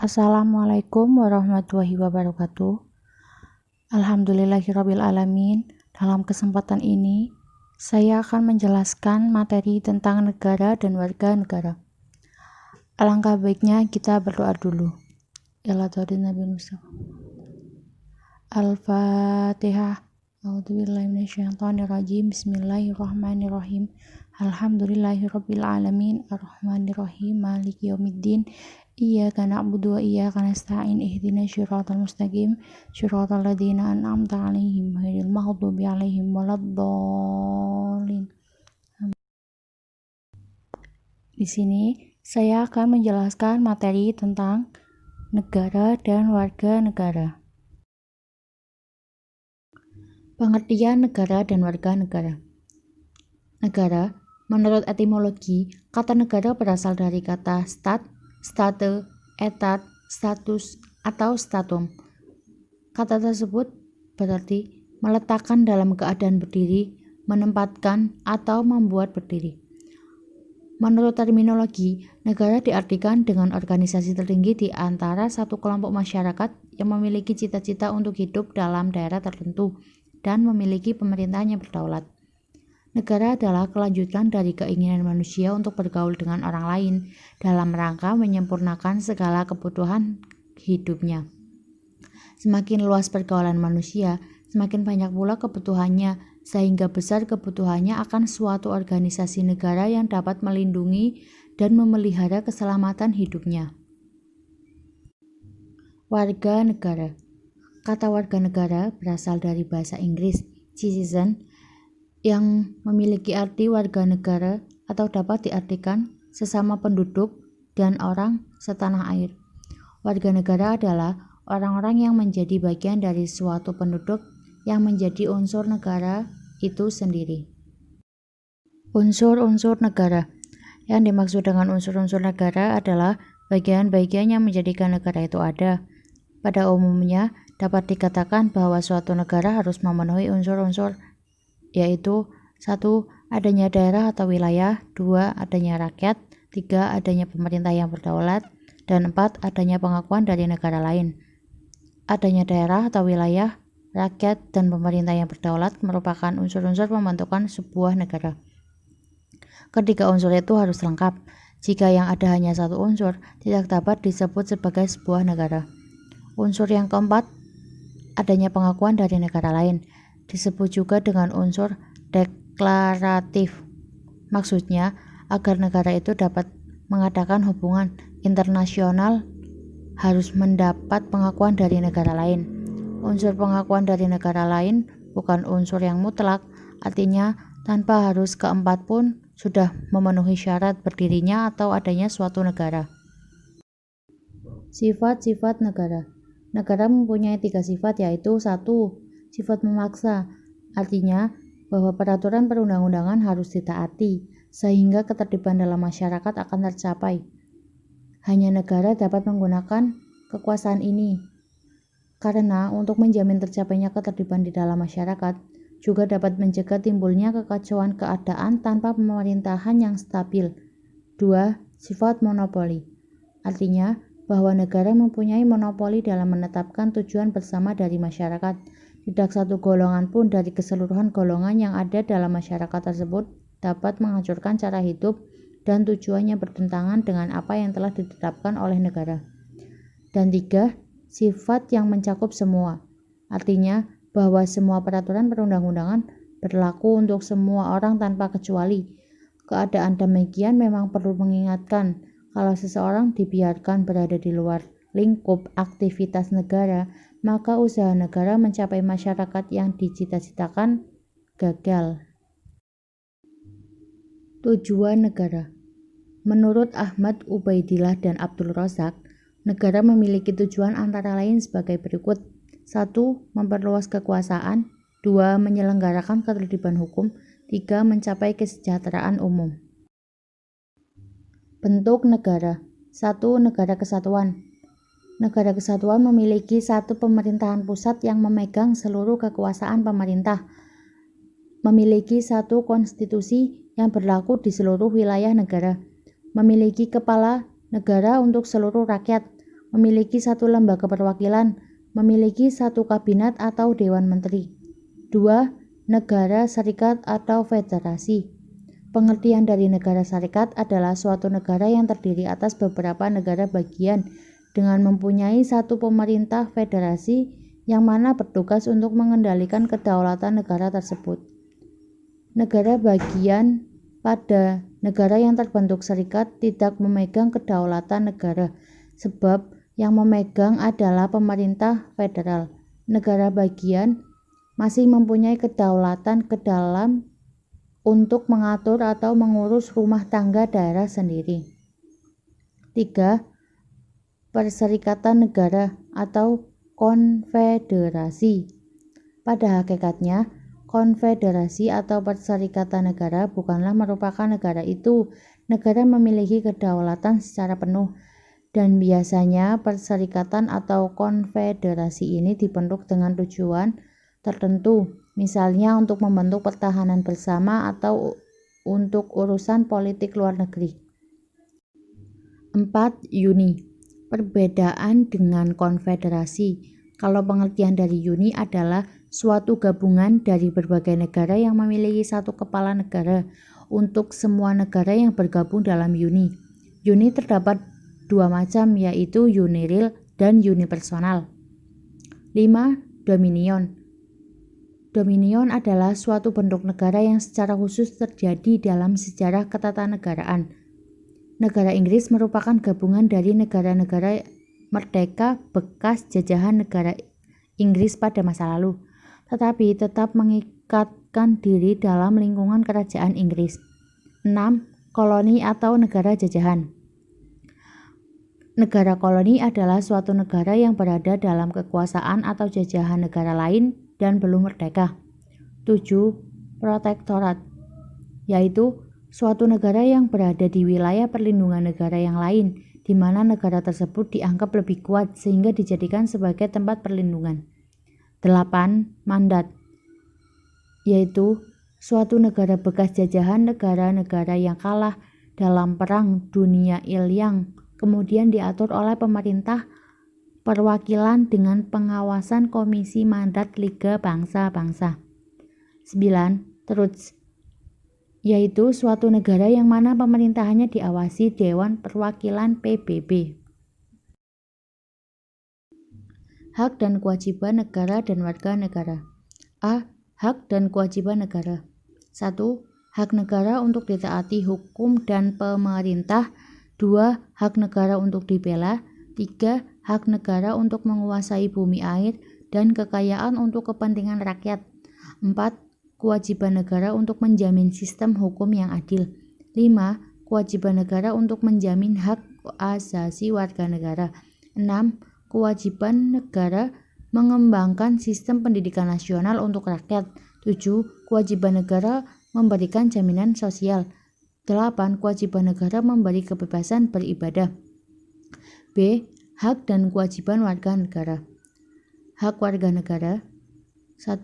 Assalamualaikum warahmatullahi wabarakatuh. Alhamdulillahirabbil alamin. Dalam kesempatan ini, saya akan menjelaskan materi tentang negara dan warga negara. Alangkah baiknya kita berdoa dulu. Al-Fatihah. A'udzubillahi minasyaitonirrajim. Bismillahirrahmanirrahim. Alhamdulillahirabbil alamin. Arrahmanirrahim. Maliki yaumiddin. Iyyaka na'budu wa iyyaka nasta'in. Ihdinas siratal mustaqim. Siratal ladzina an'amta 'alaihim ghairil maghdubi 'alaihim waladdallin. Di sini saya akan menjelaskan materi tentang negara dan warga negara. Pengertian negara dan warga negara. Negara, menurut etimologi, kata negara berasal dari kata stat, state, etat, status, atau statum. Kata tersebut berarti meletakkan dalam keadaan berdiri, menempatkan, atau membuat berdiri. Menurut terminologi, negara diartikan dengan organisasi tertinggi di antara satu kelompok masyarakat yang memiliki cita-cita untuk hidup dalam daerah tertentu dan memiliki pemerintahan yang berdaulat. Negara adalah kelanjutan dari keinginan manusia untuk bergaul dengan orang lain dalam rangka menyempurnakan segala kebutuhan hidupnya. Semakin luas pergaulan manusia, semakin banyak pula kebutuhannya, sehingga besar kebutuhannya akan suatu organisasi negara yang dapat melindungi dan memelihara keselamatan hidupnya. Warga negara. Kata warga negara berasal dari bahasa Inggris citizen yang memiliki arti warga negara atau dapat diartikan sesama penduduk dan orang setanah air. Warga negara adalah orang-orang yang menjadi bagian dari suatu penduduk yang menjadi unsur negara itu sendiri. Unsur-unsur negara. Yang dimaksud dengan unsur-unsur negara adalah bagian-bagian yang menjadikan negara itu ada. Pada umumnya, dapat dikatakan bahwa suatu negara harus memenuhi unsur-unsur, yaitu 1. Adanya daerah atau wilayah, 2. Adanya rakyat, 3. Adanya pemerintah yang berdaulat, dan 4. Adanya pengakuan dari negara lain. Adanya daerah atau wilayah, rakyat, dan pemerintah yang berdaulat merupakan unsur-unsur pembentukan sebuah negara. Ketiga unsur itu harus lengkap. Jika yang ada hanya satu unsur, tidak dapat disebut sebagai sebuah negara. Unsur yang keempat, adanya pengakuan dari negara lain, disebut juga dengan unsur deklaratif. Maksudnya, agar negara itu dapat mengadakan hubungan internasional harus mendapat pengakuan dari negara lain. Unsur pengakuan dari negara lain bukan unsur yang mutlak, artinya tanpa harus keempat pun sudah memenuhi syarat berdirinya atau adanya suatu negara. Sifat-sifat negara. Negara mempunyai 3 sifat, yaitu 1. Sifat memaksa, artinya bahwa peraturan perundang-undangan harus ditaati, sehingga ketertiban dalam masyarakat akan tercapai. Hanya negara dapat menggunakan kekuasaan ini, karena untuk menjamin tercapainya ketertiban di dalam masyarakat, juga dapat mencegah timbulnya kekacauan keadaan tanpa pemerintahan yang stabil. 2. Sifat monopoli, artinya bahwa negara mempunyai monopoli dalam menetapkan tujuan bersama dari masyarakat. Tidak satu golongan pun dari keseluruhan golongan yang ada dalam masyarakat tersebut dapat menghancurkan cara hidup dan tujuannya bertentangan dengan apa yang telah ditetapkan oleh negara. Dan 3. Sifat yang mencakup semua, artinya bahwa semua peraturan perundang-undangan berlaku untuk semua orang tanpa kecuali. Keadaan demikian memang perlu mengingatkan kalau seseorang dibiarkan berada di luar lingkup aktivitas negara, maka usaha negara mencapai masyarakat yang dicita-citakan gagal. Tujuan negara. Menurut Ahmad Ubaidillah dan Abdul Razak, negara memiliki tujuan antara lain sebagai berikut. 1. Memperluas kekuasaan. 2. Menyelenggarakan ketertiban hukum. 3. Mencapai kesejahteraan umum. Bentuk negara. 1. Negara kesatuan. Negara kesatuan memiliki satu pemerintahan pusat yang memegang seluruh kekuasaan pemerintah, memiliki satu konstitusi yang berlaku di seluruh wilayah negara, memiliki kepala negara untuk seluruh rakyat, memiliki satu lembaga perwakilan, memiliki satu kabinet atau dewan menteri. 2. Negara serikat atau federasi. Pengertian dari negara serikat adalah suatu negara yang terdiri atas beberapa negara bagian dengan mempunyai satu pemerintah federasi yang mana bertugas untuk mengendalikan kedaulatan negara tersebut. Negara bagian pada negara yang terbentuk serikat tidak memegang kedaulatan negara, sebab yang memegang adalah pemerintah federal. Negara bagian masih mempunyai kedaulatan ke dalam untuk mengatur atau mengurus rumah tangga daerah sendiri. 3. Perserikatan negara atau konfederasi. Pada hakikatnya, konfederasi atau perserikatan negara bukanlah merupakan negara itu. Negara memiliki kedaulatan secara penuh, dan biasanya perserikatan atau konfederasi ini dibentuk dengan tujuan tertentu, misalnya untuk membentuk pertahanan bersama atau untuk urusan politik luar negeri. 4. Uni. Perbedaan dengan konfederasi. Kalau pengertian dari uni adalah suatu gabungan dari berbagai negara yang memiliki satu kepala negara untuk semua negara yang bergabung dalam uni. Uni terdapat dua macam, yaitu uni real dan uni personal. 5. Dominion. Dominion adalah suatu bentuk negara yang secara khusus terjadi dalam sejarah ketatanegaraan. Negara Inggris merupakan gabungan dari negara-negara merdeka bekas jajahan negara Inggris pada masa lalu, tetapi tetap mengikatkan diri dalam lingkungan kerajaan Inggris. 6. Koloni atau negara jajahan. Negara koloni adalah suatu negara yang berada dalam kekuasaan atau jajahan negara lain dan belum merdeka. 7. Protektorat, yaitu suatu negara yang berada di wilayah perlindungan negara yang lain, di mana negara tersebut dianggap lebih kuat sehingga dijadikan sebagai tempat perlindungan. 8. Mandat, yaitu suatu negara bekas jajahan negara-negara yang kalah dalam Perang Dunia yang kemudian diatur oleh pemerintah perwakilan dengan pengawasan Komisi Mandat Liga Bangsa-Bangsa. 9. Truce, yaitu suatu negara yang mana pemerintahannya diawasi Dewan Perwakilan PBB. Hak dan kewajiban negara dan warga negara. A. Hak dan kewajiban negara. 1. Hak negara untuk ditaati hukum dan pemerintah. 2. Hak negara untuk dibela. 3. Hak negara untuk menguasai bumi air dan kekayaan untuk kepentingan rakyat. 4. Kewajiban negara untuk menjamin sistem hukum yang adil. 5. Kewajiban negara untuk menjamin hak asasi warga negara. 6. Kewajiban negara mengembangkan sistem pendidikan nasional untuk rakyat. 7. Kewajiban negara memberikan jaminan sosial. 8. Kewajiban negara memberi kebebasan beribadah. B. Hak dan kewajiban warga negara. Hak warga negara. 1.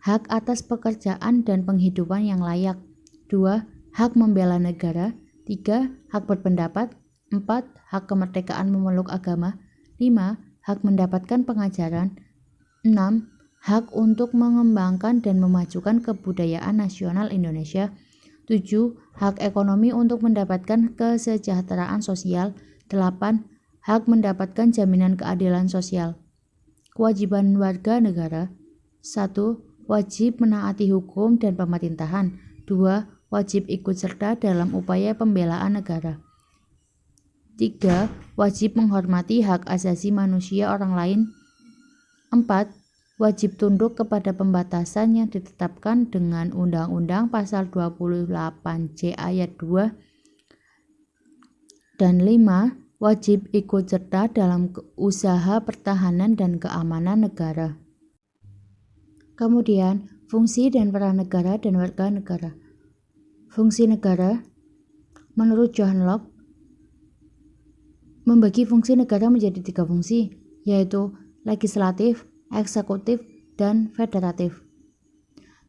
Hak atas pekerjaan dan penghidupan yang layak. 2. Hak membela negara. 3. Hak berpendapat. 4. Hak kemerdekaan memeluk agama. 5. Hak mendapatkan pengajaran. 6. Hak untuk mengembangkan dan memajukan kebudayaan nasional Indonesia. 7. Hak ekonomi untuk mendapatkan kesejahteraan sosial. 8. Hak mendapatkan jaminan keadilan sosial. Kewajiban warga negara. 1. Wajib menaati hukum dan pemerintahan. 2. Wajib ikut serta dalam upaya pembelaan negara. 3. Wajib menghormati hak asasi manusia orang lain. 4. Wajib tunduk kepada pembatasan yang ditetapkan dengan Undang-Undang Pasal 28C ayat 2. Dan 5. Wajib ikut serta dalam usaha pertahanan dan keamanan negara. Kemudian, fungsi dan peran negara dan warga negara. Fungsi negara, menurut John Locke, membagi fungsi negara menjadi 3 fungsi, yaitu legislatif, eksekutif, dan federatif.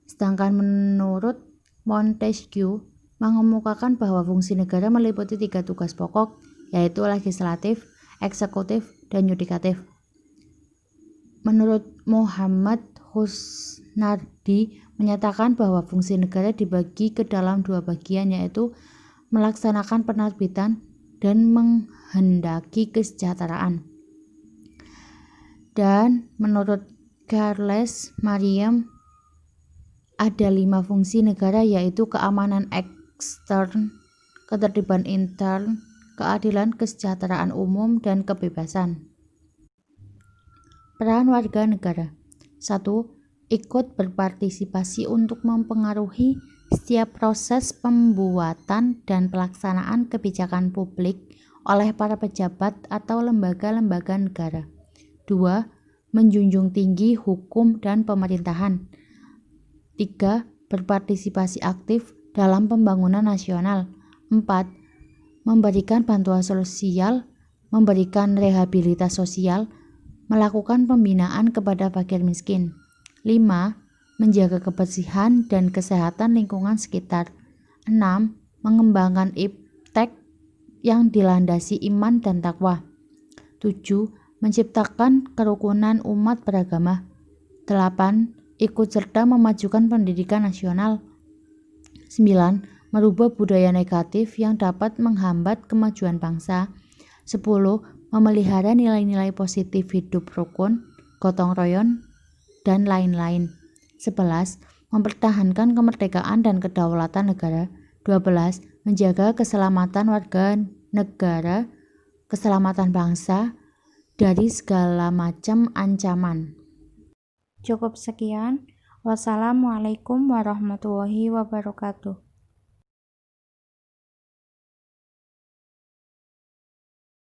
Sedangkan menurut Montesquieu, mengemukakan bahwa fungsi negara meliputi 3 tugas pokok, yaitu legislatif, eksekutif, dan yudikatif. Menurut Muhammad Husnardi menyatakan bahwa fungsi negara dibagi ke dalam dua bagian, yaitu melaksanakan penerbitan dan menghendaki kesejahteraan. Dan menurut Charles Merriam ada 5 fungsi negara, yaitu keamanan ekstern, ketertiban intern, keadilan, kesejahteraan umum, dan kebebasan. Peran warga negara. 1. Ikut berpartisipasi untuk mempengaruhi setiap proses pembuatan dan pelaksanaan kebijakan publik oleh para pejabat atau lembaga-lembaga negara. 2. Menjunjung tinggi hukum dan pemerintahan. 3. Berpartisipasi aktif dalam pembangunan nasional. 4. Memberikan bantuan sosial, memberikan rehabilitas sosial, melakukan pembinaan kepada fakir miskin. 5. Menjaga kebersihan dan kesehatan lingkungan sekitar. 6. Mengembangkan iptek yang dilandasi iman dan takwa. 7. Menciptakan kerukunan umat beragama. 8. Ikut serta memajukan pendidikan nasional. 9. Merubah budaya negatif yang dapat menghambat kemajuan bangsa. 10. Memelihara nilai-nilai positif hidup rukun, gotong royong, dan lain-lain. 11. Mempertahankan kemerdekaan dan kedaulatan negara. 12. Menjaga keselamatan warga negara, keselamatan bangsa dari segala macam ancaman. Cukup sekian. Wassalamualaikum warahmatullahi wabarakatuh.